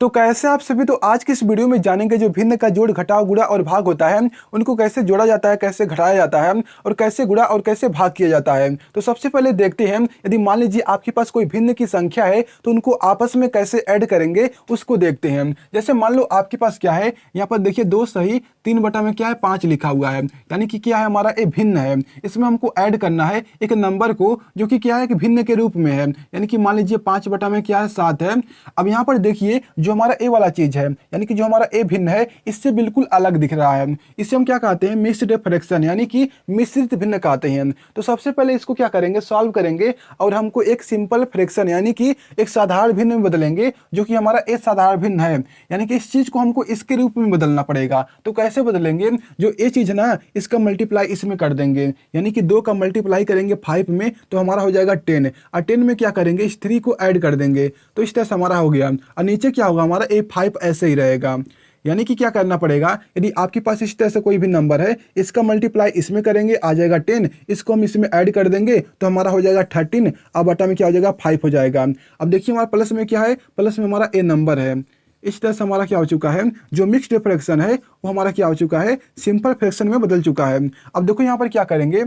तो कैसे आप सभी तो आज की इस वीडियो में जानेंगे जो भिन्न का जोड़ घटाव गुणा और भाग होता है उनको कैसे जोड़ा जाता है, कैसे घटाया जाता है और कैसे गुणा और कैसे भाग किया जाता है। तो सबसे पहले देखते हैं, यदि मान लीजिए आपके पास कोई भिन्न की संख्या है तो उनको आपस में कैसे ऐड करेंगे उसको देखते हैं। जैसे मान लो आपके पास क्या है, यहाँ पर देखिए 2 सही 3 बटा में क्या है 5 लिखा हुआ है, यानी कि क्या है हमारा ये भिन्न है। इसमें हमको ऐड करना है एक नंबर को जो कि क्या है कि भिन्न के रूप में है, यानी कि मान लीजिए 5 बटा में क्या है 7 है। अब यहाँ पर देखिए जो हमारा ए वाला चीज है, यानी कि जो हमारा ए भिन्न है इससे बिल्कुल अलग दिख रहा है, इसे हम क्या कहते हैं मिक्स्ड फ्रैक्शन, यानी कि मिश्रित भिन्न कहते हैं। तो सबसे पहले इसको क्या करेंगे, सॉल्व करेंगे और हमको एक सिंपल फ्रैक्शन यानी कि एक साधारण भिन्न में बदलेंगे जो कि हमारा ए साधारण भिन्न है, यानी कि इस चीज को हमको इसके रूप में बदलना पड़ेगा। तो कैसे बदलेंगे, जो ए चीज है ना इसका मल्टीप्लाई इसमें कर देंगे, यानी कि 2 का मल्टीप्लाई करेंगे 5 में तो हमारा हो जाएगा 10, और 10 में क्या करेंगे इस 3 को ऐड कर देंगे तो इस तरह से हमारा हो गया। और नीचे क्या होगा हमारा A5 ऐसे ही रहेगा, यानी कि क्या करना पड़ेगा, यदि आपके पास इस तरह से कोई भी नंबर है इसका मल्टीप्लाई इसमें करेंगे आ जाएगा 10, इसको हम इसमें ऐड कर देंगे तो हमारा हो जाएगा 13, अब बटा में क्या हो जाएगा 5 हो जाएगा। अब देखिए हमारा प्लस में क्या है, प्लस में हमारा ए नंबर है। इस तरह से हमारा क्या हो चुका है, जो मिक्स्ड फ्रैक्शन है वो हमारा क्या हो चुका है सिंपल फ्रैक्शन में बदल चुका है। अब देखो यहाँ पर क्या करेंगे,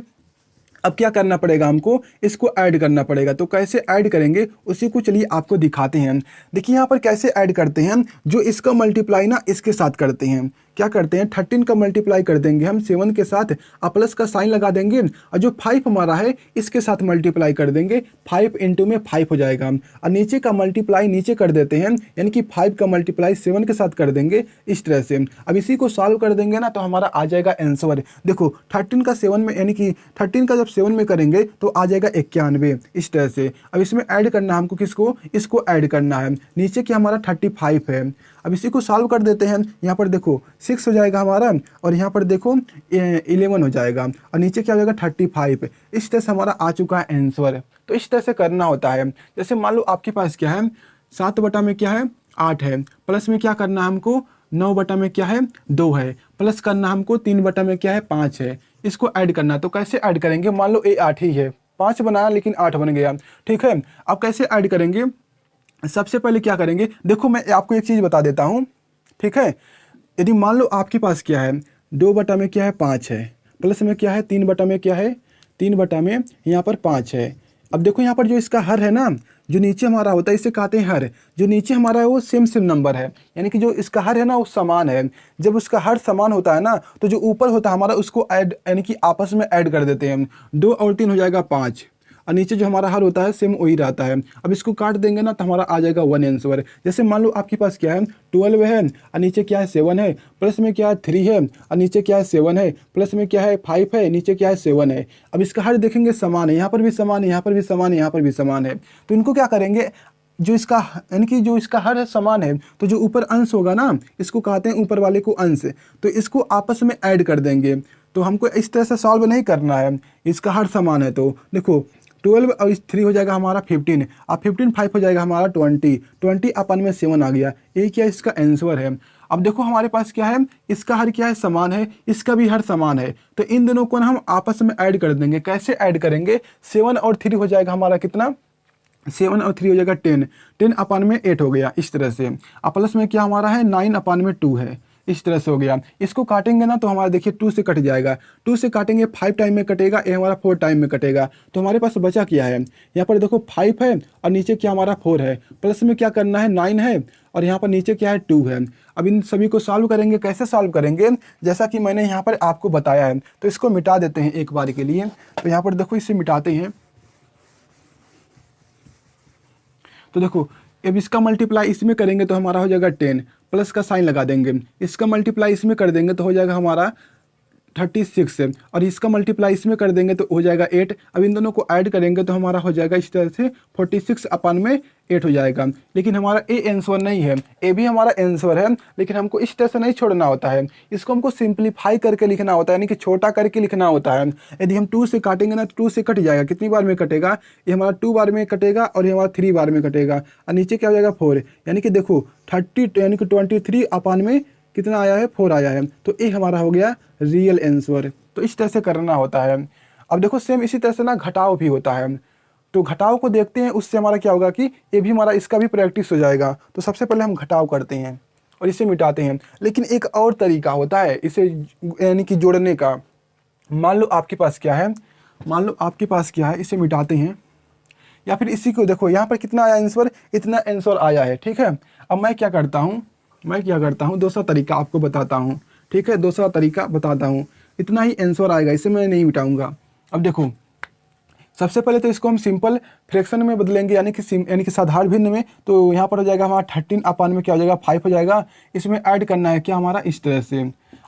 अब क्या करना पड़ेगा हमको इसको ऐड करना पड़ेगा। तो कैसे ऐड करेंगे उसी को चलिए आपको दिखाते हैं। देखिए यहाँ पर कैसे ऐड करते हैं, जो इसका मल्टीप्लाई ना इसके साथ करते हैं, क्या करते हैं 13 का मल्टीप्लाई कर देंगे हम 7 के साथ, और प्लस का साइन लगा देंगे, और जो 5 हमारा है इसके साथ मल्टीप्लाई कर देंगे, 5 इंटू में 5 हो जाएगा। और नीचे का मल्टीप्लाई नीचे कर देते हैं, यानी कि 5 का मल्टीप्लाई 7 के साथ कर देंगे इस तरह से। अब इसी को सॉल्व कर देंगे ना तो हमारा आ जाएगा आंसर। देखो 13 का 7 में, यानी कि 13 का जब 7 में करेंगे तो आ जाएगा 91 इस तरह से। अब इसमें ऐड करना है हमको किसको, इसको ऐड करना है, नीचे क्या हमारा 35 है। अब इसी को सॉल्व कर देते हैं, यहाँ पर देखो 6 हो जाएगा हमारा, और यहाँ पर देखो 11 हो जाएगा, और नीचे क्या हो जाएगा 35। इस तरह से हमारा आ चुका है आंसर। तो इस तरह से करना होता है। जैसे मान लो आपके पास क्या है 7 बटा में क्या है 8 है, प्लस में क्या करना है हमको 9 बटा में क्या है 2 है, प्लस करना हमको 3 बटा में क्या है 5 है, इसको ऐड करना है। तो कैसे ऐड करेंगे, मान लो ए 8 ही है, 5 बनाया लेकिन 8 बन गया, ठीक है। अब कैसे ऐड करेंगे, सबसे पहले क्या करेंगे, देखो मैं आपको एक चीज़ बता देता हूँ, ठीक है। यदि मान लो आपके पास क्या है 2 बटा में क्या है 5 है, प्लस में क्या है 3 बटा में क्या है 3 बटा में यहाँ पर 5 है। अब देखो यहाँ पर जो इसका हर है ना, जो नीचे हमारा होता है इसे कहते हैं हर, जो नीचे हमारा है वो सेम नंबर है, यानी कि जो इसका हर है ना वो समान है। जब उसका हर समान होता है ना तो जो ऊपर होता है हमारा उसको ऐड, यानी कि आपस में ऐड कर देते हैं, 2 और 3 हो जाएगा 5, और नीचे जो हमारा हर होता है सेम वही रहता है। अब इसको काट देंगे ना तो हमारा आ जाएगा 1 आंसर। जैसे मान लो आपके पास क्या है 12 है, और नीचे क्या है 7 है, प्लस में क्या है 3 है, और नीचे क्या है 7 है, प्लस में क्या है 5 है, नीचे क्या है 7 है। अब इसका हर देखेंगे समान है, यहाँ पर भी समान है, यहाँ पर भी समान है, यहाँ पर भी समान है। तो इनको क्या करेंगे, जो इसका यानी कि जो इसका हर है समान है तो जो ऊपर अंश होगा ना इसको कहते हैं ऊपर वाले को अंश, तो इसको आपस में ऐड कर देंगे। तो हमको इस तरह से सॉल्व नहीं करना है, इसका हर समान है तो देखो 12 और 3 हो जाएगा हमारा 15, अब 15 5 हो जाएगा हमारा 20 अपन में 7 आ गया, ये क्या इसका आंसर है। अब देखो हमारे पास क्या है, इसका हर क्या है समान है, इसका भी हर समान है, तो इन दोनों को हम आपस में ऐड कर देंगे। कैसे ऐड करेंगे, 7 और 3 हो जाएगा हमारा कितना, 7 और 3 हो जाएगा 10 अपन में 8 हो गया इस तरह से। अब प्लस में क्या हमारा है 9 अपन में 2 है, इस तरह से हो गया। इसको काटेंगे ना तो हमारा देखिए 2 से कट जाएगा, 2 से काटेंगे 5 टाइम में कटेगा, ये हमारा 4 टाइम में कटेगा। तो हमारे पास बचा क्या है, यहाँ पर देखो 5 है और नीचे क्या हमारा 4 है, प्लस में क्या करना है 9 है, और यहाँ पर नीचे क्या है 2 है। अब इन सभी को सॉल्व करेंगे, कैसे सॉल्व करेंगे, जैसा कि मैंने यहाँ पर आपको बताया है। तो इसको मिटा देते हैं एक बार के लिए। तो यहाँ पर देखो इसे मिटाते हैं, तो देखो अब इसका मल्टीप्लाई इसमें करेंगे तो हमारा हो जाएगा 10, प्लस का साइन लगा देंगे, इसका मल्टीप्लाई इसमें कर देंगे तो हो जाएगा हमारा 36 है, और इसका मल्टीप्लाई इसमें कर देंगे तो हो जाएगा 8। अब इन दोनों को ऐड करेंगे तो हमारा हो जाएगा इस तरह से 46 अपन में 8 हो जाएगा। लेकिन हमारा ए आंसर नहीं है, ए भी हमारा आंसर है, लेकिन हमको इस तरह से नहीं छोड़ना होता है, इसको हमको सिंप्लीफाई करके लिखना होता है, यानी कि छोटा करके लिखना होता है। यदि हम 2 से काटेंगे ना तो 2 से कट जाएगा, कितनी बार में कटेगा, ये हमारा 2 बार में कटेगा और ये हमारा 3 बार में कटेगा, और नीचे क्या हो जाएगा 4, यानी कि देखो 30 यानी कि 23 अपन में कितना आया है 4 आया है। तो ये हमारा हो गया रियल आंसर। तो इस तरह से करना होता है। अब देखो सेम इसी तरह से ना घटाव भी होता है। तो घटाव को देखते हैं, उससे हमारा क्या होगा कि ये भी हमारा इसका भी प्रैक्टिस हो जाएगा। तो सबसे पहले हम घटाव करते हैं और इसे मिटाते हैं। लेकिन एक और तरीका होता है इसे यानी कि जोड़ने का। मान लो आपके पास क्या है, मान लो आपके पास क्या है, इसे मिटाते हैं या फिर इसी को देखो यहाँ पर कितना आया आंसर, इतना आंसर आया है। ठीक है, अब मैं क्या करता हूँ दूसरा तरीका आपको बताता हूँ। ठीक है, दूसरा तरीका बताता हूँ। इतना ही आंसर आएगा, इसे मैं नहीं मिटाऊंगा। अब देखो सबसे पहले तो इसको हम सिंपल फ्रैक्शन में बदलेंगे, यानी कि साधारण भिन्न में। तो यहाँ पर हो जाएगा हमारा 13 में क्या हो जाएगा 5 हो जाएगा। इसमें ऐड करना है क्या हमारा, इस तरह से।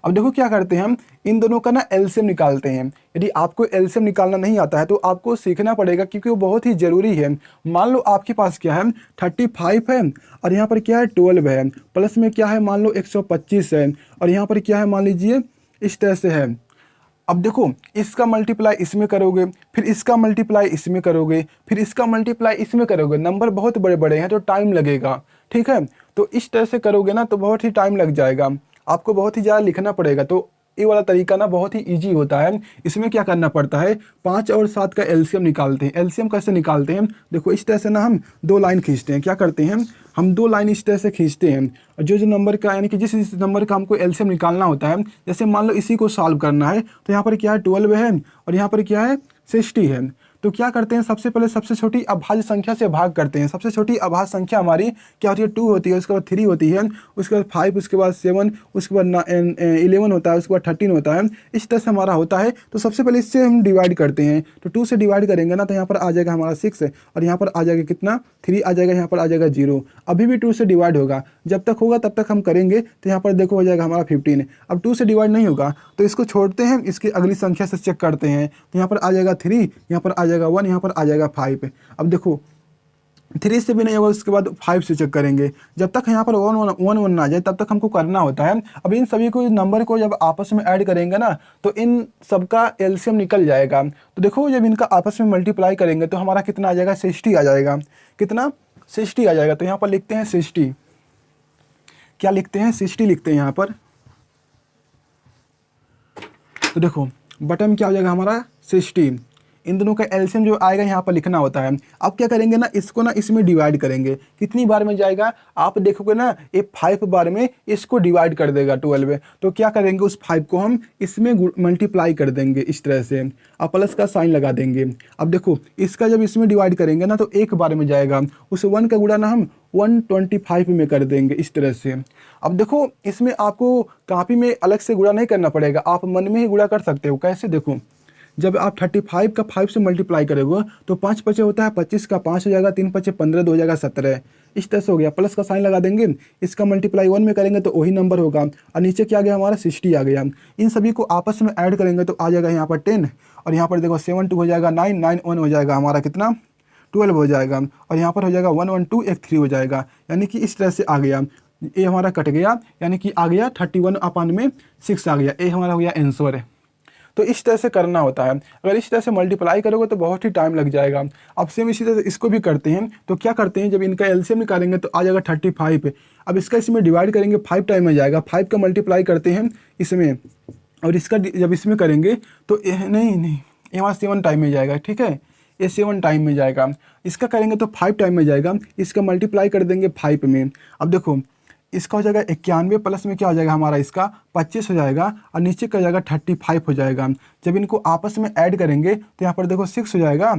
अब देखो क्या करते हैं हम, इन दोनों का ना एलसीएम निकालते हैं। यदि आपको एलसीएम निकालना नहीं आता है तो आपको सीखना पड़ेगा, क्योंकि वो बहुत ही ज़रूरी है। मान लो आपके पास क्या है 35 है और यहाँ पर क्या है 12 है, प्लस में क्या है मान लो 125 है और यहाँ पर क्या है मान लीजिए इस तरह से है। अब देखो इसका मल्टीप्लाई इसमें करोगे, फिर इसका मल्टीप्लाई इसमें करोगे, फिर इसका मल्टीप्लाई इसमें करोगे। नंबर बहुत बड़े बड़े हैं तो टाइम लगेगा। ठीक है, तो इस तरह से करोगे ना तो बहुत ही टाइम लग जाएगा, आपको बहुत ही ज़्यादा लिखना पड़ेगा। तो ये वाला तरीका ना बहुत ही इजी होता है। इसमें क्या करना पड़ता है, 5 और 7 का एलसीएम निकालते हैं। एलसीएम कैसे निकालते हैं, देखो इस तरह से ना हम 2 लाइन खींचते हैं। क्या करते हैं हम 2 लाइन इस तरह से खींचते हैं और जो नंबर का यानी कि जिस नंबर का हमको एलसीएम निकालना होता है, जैसे मान लो इसी को सॉल्व करना है तो यहाँ पर क्या है 12 है और यहाँ पर क्या है 60 है। तो क्या करते हैं, सबसे पहले सबसे छोटी अभाज्य संख्या से भाग करते हैं। सबसे छोटी अभाज्य संख्या हमारी क्या होती है 2 होती है, उसके बाद 3 होती है, उसके बाद 5, उसके बाद 7, उसके बाद 11 होता है, उसके बाद 13 होता है। इस तरह से हमारा होता है। तो सबसे पहले इससे हम डिवाइड करते हैं। तो 2 से डिवाइड करेंगे ना तो यहाँ पर आ जाएगा हमारा 6 और यहाँ पर आ जाएगा कितना 3 आ जाएगा, यहाँ पर आ जाएगा 0। अभी भी 2 से डिवाइड होगा, जब तक होगा तब तक हम करेंगे। तो यहाँ पर देखो हो जाएगा हमारा 15। अब 2 से डिवाइड नहीं होगा तो इसको छोड़ते हैं, इसकी अगली संख्या से चेक करते हैं। तो यहाँ पर आ जाएगा 3, यहाँ पर आ जाएगा 1, यहाँ पर आ जाएगा 5। अब देखो 3 से भी नहीं होगा, उसके बाद 5 से चेक करेंगे। जब तक यहाँ पर 1 ना आ जाए तब तक हमको करना होता है। अब इन सभी को नंबर को जब आपस में ऐड करेंगे ना तो इन सबका एलसीएम निकल जाएगा। तो देखो जब इनका आपस में मल्टीप्लाई करेंगे तो हमारा कितना आ जाएगा 60 आ जाएगा। कितना 60 आ जाएगा। तो यहाँ पर लिखते हैं 60, क्या लिखते हैं 60 लिखते हैं यहाँ पर। तो देखो बटन क्या हो जाएगा हमारा 60। इन दोनों का एलसीएम जो आएगा यहाँ पर लिखना होता है। अब क्या करेंगे ना, इसको ना इसमें डिवाइड करेंगे। कितनी बार में जाएगा आप देखोगे ना, ये 5 बार में इसको डिवाइड कर देगा 12। तो क्या करेंगे, उस 5 को हम इसमें मल्टीप्लाई कर देंगे इस तरह से, अब प्लस का साइन लगा देंगे। अब देखो इसका जब इसमें डिवाइड करेंगे ना तो 1 बार में जाएगा, उस 1 का गुणा ना हम 125 में कर देंगे इस तरह से। अब देखो इसमें आपको कॉपी में अलग से गुणा नहीं करना पड़ेगा, आप मन में ही गुणा कर सकते हो। कैसे, देखो जब आप 35 का 5 से मल्टीप्लाई करोगे तो 5 पचे होता है 25 का 5 हो जाएगा, 3 पचे 15, 2 हो जाएगा 17। इस तरह से हो गया। प्लस का साइन लगा देंगे, इसका मल्टीप्लाई 1 में करेंगे तो वही नंबर होगा और नीचे क्या आ गया हमारा 60 आ गया। इन सभी को आपस में ऐड करेंगे तो आ जाएगा यहाँ पर 10 और यहाँ पर देखो 7 2 हो जाएगा 9, 9 1 हो जाएगा हमारा कितना 12 हो जाएगा और यहाँ पर हो जाएगा 1 1 2 1 3 हो जाएगा। यानी कि इस तरह से आ गया, ये हमारा कट गया, यानी कि आ गया 31/6 आ गया। ये हमारा हो गया आंसर है। तो इस तरह से करना होता है। अगर इस तरह से मल्टीप्लाई करोगे तो बहुत ही टाइम लग जाएगा। अब सेम इसी तरह से इसको भी करते हैं। तो क्या करते हैं, जब इनका एलसीएम निकालेंगे तो आ जाएगा 35। अब इसका इसमें डिवाइड करेंगे 5 टाइम में जाएगा, 5 का मल्टीप्लाई करते हैं इसमें और इसका जब इसमें करेंगे तो नहीं ये हमारा 7 टाइम में जाएगा। ठीक है, ये 7 टाइम में जाएगा। इसका करेंगे तो 5 टाइम में जाएगा, इसका मल्टीप्लाई कर देंगे 5 में। अब देखो इसका हो जाएगा 91 प्लस में क्या हो जाएगा हमारा इसका 25 हो जाएगा और नीचे का जाएगा 35 हो जाएगा। जब इनको आपस में ऐड करेंगे तो यहाँ पर देखो 6 हो जाएगा,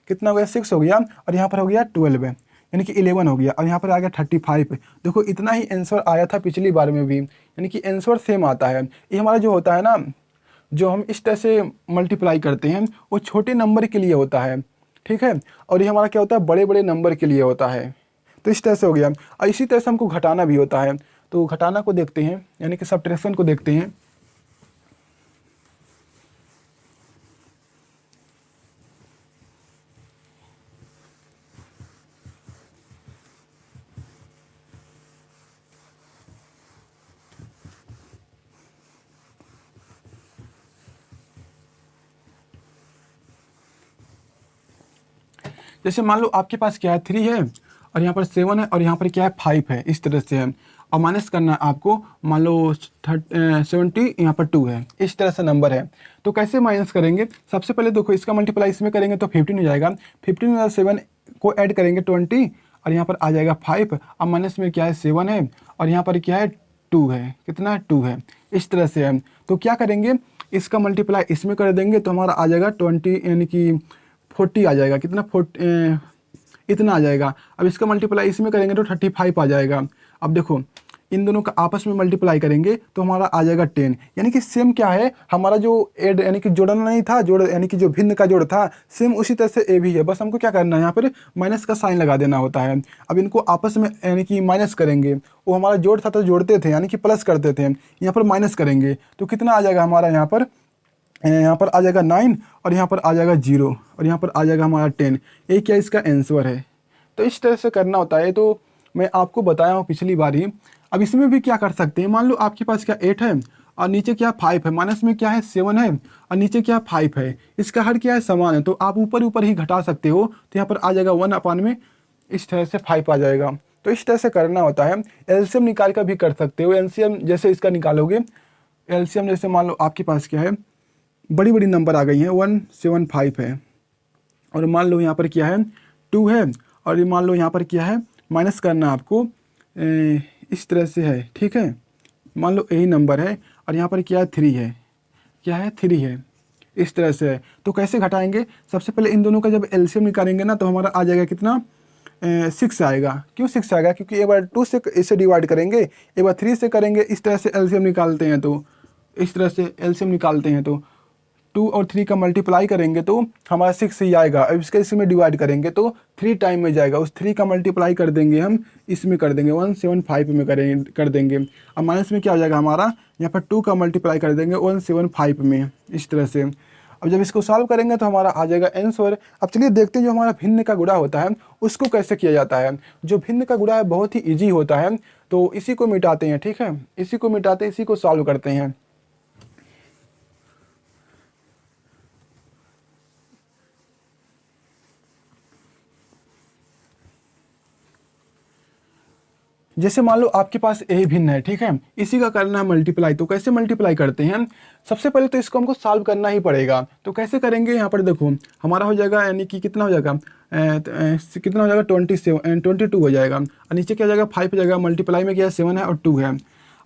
कितना हो गया 6 हो गया और यहाँ पर हो गया 12 यानी कि 11 हो गया और यहाँ पर आ गया 35। देखो इतना ही आंसर आया था पिछली बार में भी, यानी कि आंसर सेम आता है। ये हमारा जो होता है ना, जो हम इस तरह से मल्टीप्लाई करते हैं वो छोटे नंबर के लिए होता है। ठीक है, और ये हमारा क्या होता है बड़े बड़े नंबर के लिए होता है। तो इस तरह से हो गया। और इसी तरह से हमको घटाना भी होता है। तो घटाना को देखते हैं, यानी कि सब्ट्रैक्शन को देखते हैं। जैसे मान लो आपके पास क्या है 3 है और यहाँ पर 7 है और यहाँ पर क्या है 5 है, इस तरह से है। और माइनस करना है आपको, मान लो 70 यहाँ पर 2 है, इस तरह से नंबर है। तो कैसे माइनस करेंगे, सबसे पहले देखो इसका मल्टीप्लाई इसमें करेंगे तो 15 हो जाएगा, 15 में 7 को ऐड करेंगे 20 और यहाँ पर आ जाएगा 5, अब माइनस में क्या है 7 है और यहाँ पर क्या है 2 है, कितना 2 है, इस तरह से है। तो क्या करेंगे, इसका मल्टीप्लाई इसमें कर देंगे तो हमारा आ जाएगा 20 यानी कि 40 आ जाएगा, कितना 40 इतना आ जाएगा। अब इसका मल्टीप्लाई इसमें करेंगे तो 35 आ जाएगा। अब देखो इन दोनों का आपस में मल्टीप्लाई करेंगे तो हमारा आ जाएगा 10, यानी कि सेम क्या है हमारा जो ऐड यानी कि जोड़ना नहीं था, जोड़ यानी कि जो भिन्न का जोड़ था सेम उसी तरह से ए भी है, बस हमको क्या करना है यहाँ पर माइनस का साइन लगा देना होता है। अब इनको आपस में यानी कि माइनस करेंगे, वो हमारा जोड़ था तो जोड़ते थे यानी कि प्लस करते थे, यहाँ पर माइनस करेंगे तो कितना आ जाएगा हमारा यहाँ पर आ जाएगा 9 और यहाँ पर आ जाएगा 0 और यहाँ पर आ जाएगा हमारा 10। ये क्या इसका आंसर है। तो इस तरह से करना होता है, तो मैं आपको बताया हूँ पिछली बार ही। अब इसमें भी क्या कर सकते हैं, मान लो आपके पास क्या 8 है और नीचे क्या 5 है, माइनस में क्या है 7 है और नीचे क्या 5 है, इसका हर क्या है समान है, तो आप ऊपर ऊपर ही घटा सकते हो। तो यहाँ पर आ जाएगा 1 में इस तरह से 5 आ जाएगा। तो इस तरह से करना होता है। एलसीएम निकाल कर भी कर सकते हो, एलसीएम जैसे इसका निकालोगे, एलसीएम जैसे मान लो आपके पास क्या है बड़ी बड़ी नंबर आ गई हैं, 175 है और मान लो यहाँ पर क्या है 2 है और ये मान लो यहाँ पर क्या है माइनस करना आपको इस तरह से है, ठीक है। मान लो यही नंबर है और यहाँ पर क्या है 3 है, क्या है 3 है, इस तरह से है। तो कैसे घटाएंगे, सबसे पहले इन दोनों का जब एलसीएम निकालेंगे ना तो हमारा आ जाएगा कितना 6 आएगा। क्यों 6 आएगा, क्योंकि एक बार 2 से इसे डिवाइड करेंगे, एक बार 3 से करेंगे, इस तरह से एलसीएम निकालते हैं, तो इस तरह से एलसीएम निकालते हैं तो 2 और 3 का मल्टीप्लाई करेंगे तो हमारा 6 ही आएगा। अब इसके इसमें डिवाइड करेंगे तो 3 टाइम में जाएगा, उस 3 का मल्टीप्लाई कर देंगे हम इसमें कर देंगे 175 में कर देंगे। अब माइनस में क्या हो जाएगा हमारा, यहाँ पर 2 का मल्टीप्लाई कर देंगे 175 में, इस तरह से। अब जब इसको सॉल्व करेंगे तो हमारा आ जाएगा आंसर। अब चलिए देखते हैं जो हमारा भिन्न का गुणा होता है उसको कैसे किया जाता है। जो भिन्न का गुणा है बहुत ही ईजी होता है, तो इसी को मिटाते हैं, ठीक है, इसी को मिटाते हैं, इसी को सॉल्व करते हैं। जैसे मान लो आपके पास ए भिन्न है, ठीक है, इसी का करना है मल्टीप्लाई। तो कैसे मल्टीप्लाई करते हैं, सबसे पहले तो इसको हमको सॉल्व करना ही पड़ेगा। तो कैसे करेंगे, यहाँ पर देखो हमारा हो जाएगा यानी कि कितना हो जाएगा कितना हो जाएगा 22 हो जाएगा और नीचे क्या हो जाएगा 5 हो जाएगा, मल्टीप्लाई में क्या है 7 है और 2 है।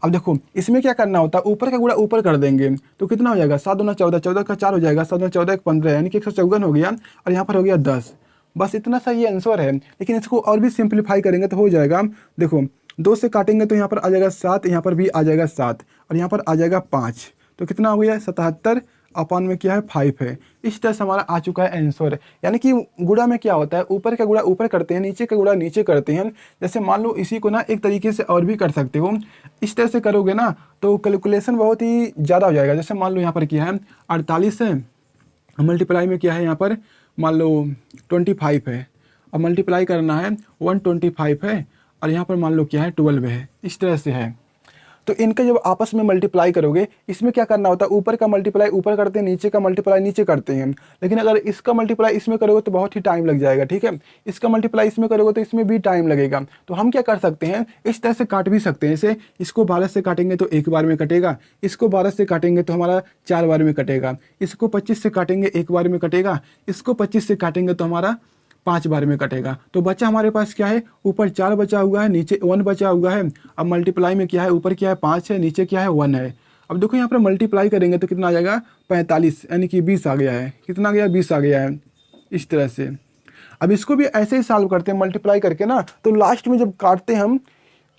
अब देखो इसमें क्या करना होता है, ऊपर का गुणा ऊपर कर देंगे तो कितना हो जाएगा 7 दूना 14, 14 का 4 हो जाएगा, 7 दूना 14 15 यानी कि 154 हो गया और यहाँ पर हो गया 10। बस इतना सा ये आंसर है। लेकिन इसको और भी सिंप्लीफाई करेंगे तो हो जाएगा, देखो 2 से काटेंगे तो यहाँ पर आ जाएगा 7, यहाँ पर भी आ जाएगा 7 और यहाँ पर आ जाएगा 5, तो कितना हो गया 77 अपन में क्या है 5 है। इस तरह से हमारा आ चुका है आंसर। यानी कि गुणा में क्या होता है, ऊपर का गुणा ऊपर करते हैं, नीचे का गुणा नीचे करते हैं। जैसे मान लो इसी को ना एक तरीके से और भी कर सकते हो, इस तरह से करोगे ना तो कैलकुलेशन बहुत ही ज़्यादा हो जाएगा। जैसे मान लो यहाँ पर क्या है 48 है, मल्टीप्लाई में क्या है यहाँ पर मान लो 25 है, अब मल्टीप्लाई करना है 125 है और यहाँ पर मान लो क्या है 12 है, इस तरह से है। तो इनका जब आपस में मल्टीप्लाई करोगे, इसमें क्या करना होता है, ऊपर का मल्टीप्लाई ऊपर करते हैं, नीचे का मल्टीप्लाई नीचे करते हैं। लेकिन अगर इसका मल्टीप्लाई इसमें करोगे तो बहुत ही टाइम लग जाएगा, ठीक है। इसका मल्टीप्लाई इसमें करोगे तो इसमें भी टाइम लगेगा। तो हम क्या कर सकते हैं, इस तरह से काट भी सकते हैं। जैसे इसको 12 से काटेंगे तो 1 बार में कटेगा, इसको 12 से काटेंगे तो हमारा 4 बार में कटेगा, इसको 25 से काटेंगे 1 बार में कटेगा, इसको 25 से काटेंगे तो हमारा 5 बार में कटेगा। तो बचा हमारे पास क्या है, ऊपर 4 बचा हुआ है, नीचे 1 बचा हुआ है। अब मल्टीप्लाई में क्या है, ऊपर क्या है 5 है, नीचे क्या है 1 है। अब देखो यहाँ पर मल्टीप्लाई करेंगे तो कितना आ जाएगा 45 यानी कि 20 आ गया है, कितना आ गया 20 आ गया है, इस तरह से। अब इसको भी ऐसे ही सॉल्व करते हैं मल्टीप्लाई करके ना, तो लास्ट में जब काटते हम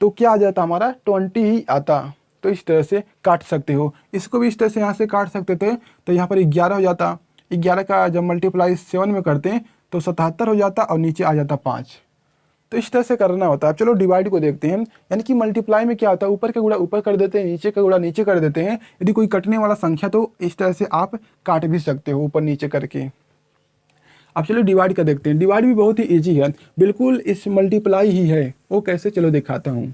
तो क्या आ जाता हमारा 20 ही आता। तो इस तरह से काट सकते हो। इसको भी इस तरह से यहाँ से काट सकते थे तो यहाँ पर 11 हो जाता, 11 का जब मल्टीप्लाई 7 में करते हैं तो 77 हो जाता और नीचे आ जाता 5। तो इस तरह से करना होता है। अब चलो डिवाइड को देखते हैं। यानी कि मल्टीप्लाई में क्या होता है, ऊपर का गुणा ऊपर कर देते हैं, नीचे का गुणा नीचे कर देते हैं। यदि कोई कटने वाला संख्या तो इस तरह से आप काट भी सकते हो ऊपर नीचे करके। अब चलो डिवाइड का देखते हैं। डिवाइड भी बहुत ही ईजी है, बिल्कुल इस मल्टीप्लाई ही है। वो कैसे, चलो दिखाता हूँ।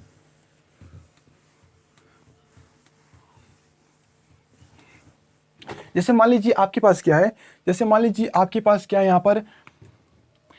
जैसे मान लीजिए आपके पास क्या है, जैसे मान लीजिए आपके पास क्या है,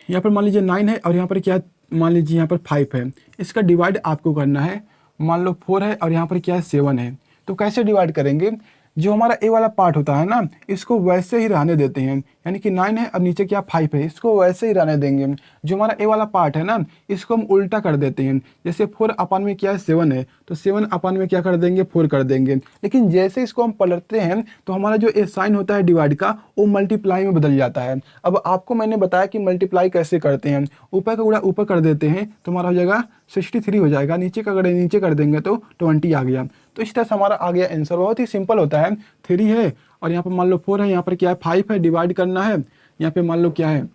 यहाँ पर मान लीजिए 9 है और यहाँ पर क्या है, मान लीजिए यहाँ पर 5 है। इसका डिवाइड आपको करना है मान लो 4 है और यहाँ पर क्या है 7 है। तो कैसे डिवाइड करेंगे, जो हमारा ए वाला पार्ट होता है ना, इसको वैसे ही रहने देते हैं, यानी कि 9 है और नीचे क्या 5 है, इसको वैसे ही रहने देंगे। जो हमारा ए वाला पार्ट है ना, इसको हम उल्टा कर देते हैं। जैसे 4 अपान में क्या है 7 है, तो 7 अपान में क्या कर देंगे 4 कर देंगे। लेकिन जैसे इसको हम पलटते हैं तो हमारा जो ए साइन होता है डिवाइड का, वो मल्टीप्लाई में बदल जाता है। अब आपको मैंने बताया कि मल्टीप्लाई कैसे करते हैं। ऊपर का गुणा ऊपर कर देते हैं तो हमारा हो जाएगा 63 हो जाएगा, नीचे का अगर नीचे कर देंगे तो 20 आ गया। तो इस तरह से हमारा आ गया आंसर। बहुत ही सिंपल होता है। 3 है और यहाँ पर मान लो 4 है, यहाँ पर क्या है 5 है, डिवाइड करना है। यहाँ पे मान लो क्या है,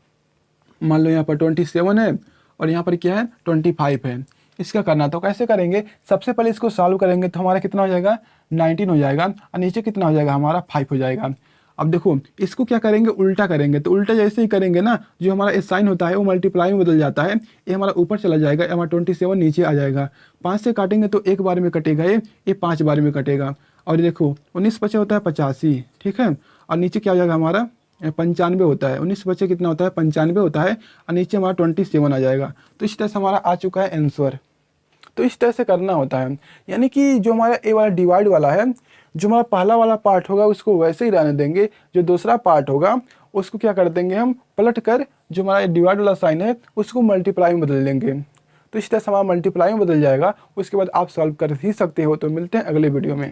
मान लो यहाँ पर 27 है और यहाँ पर क्या है 25 है। इसका करना तो कैसे करेंगे, सबसे पहले इसको सॉल्व करेंगे तो हमारा कितना हो जाएगा 19 हो जाएगा और नीचे कितना हो जाएगा हमारा 5 हो जाएगा। अब देखो इसको क्या करेंगे, उल्टा करेंगे। तो उल्टा जैसे ही करेंगे ना, जो हमारा ए साइन होता है वो मल्टीप्लाई में बदल जाता है। ये हमारा ऊपर चला जाएगा, हमारा 27 नीचे आ जाएगा। 5 से काटेंगे तो एक बार में कटेगा, ये 5 बार में कटेगा। और देखो 19 बचे होता है 85, ठीक है। और नीचे क्या हो जाएगा हमारा 95 होता है। 19 बचे कितना होता है 95 होता है और नीचे हमारा 27 आ जाएगा। तो इस तरह से हमारा आ चुका है आंसर। तो इस तरह से करना होता है, यानी कि जो हमारा ए वाला डिवाइड वाला है, जो हमारा पहला वाला पार्ट होगा उसको वैसे ही रहने देंगे। जो दूसरा पार्ट होगा उसको क्या कर देंगे हम, पलट कर जो हमारा डिवाइड वाला साइन है उसको मल्टीप्लाई में बदल देंगे। तो इस तरह से हमारा मल्टीप्लाई में बदल जाएगा। उसके बाद आप सॉल्व कर ही सकते हो। तो मिलते हैं अगले वीडियो में।